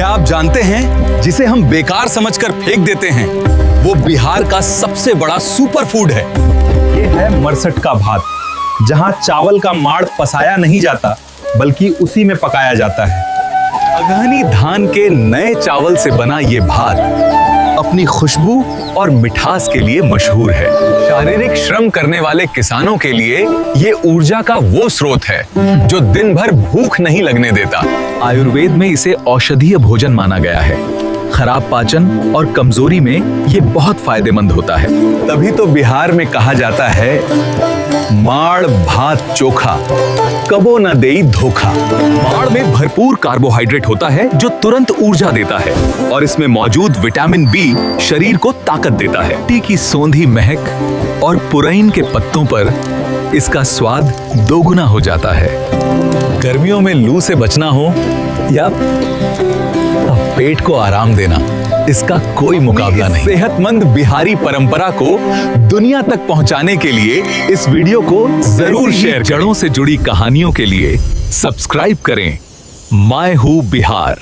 क्या आप जानते हैं जिसे हम बेकार समझकर फेंक देते हैं, वो बिहार का सबसे बड़ा सुपर फूड है। ये है मरसट का भात, जहां चावल का माड़ पसाया नहीं जाता बल्कि उसी में पकाया जाता है। अगहनी धान के नए चावल से बना ये भात अपनी खुशबू और मिठास के लिए मशहूर है। शारीरिक श्रम करने वाले किसानों के लिए ये ऊर्जा का वो स्रोत है जो दिन भर भूख नहीं लगने देता। आयुर्वेद में इसे औषधीय भोजन माना गया है। खराब पाचन और कमजोरी में ये बहुत फायदेमंद होता है। तभी तो बिहार में कहा जाता है, माड़ भात चोखा कबो न देई धोखा। माड़ में भरपूर कार्बोहाइड्रेट होता है जो तुरंत ऊर्जा देता है, और इसमें मौजूद विटामिन बी शरीर को ताकत देता है। टी की सौंधी महक और पुरैन के पत्तों पर इसका स्वाद दोगुना हो जाता है। गर्मियों में लू से बचना हो या पेट को आराम देना, इसका कोई मुकाबला नहीं। सेहतमंद बिहारी परंपरा को दुनिया तक पहुंचाने के लिए इस वीडियो को जरूर शेयर करें। जड़ों से जुड़ी कहानियों के लिए सब्सक्राइब करें। मैं हूं बिहार।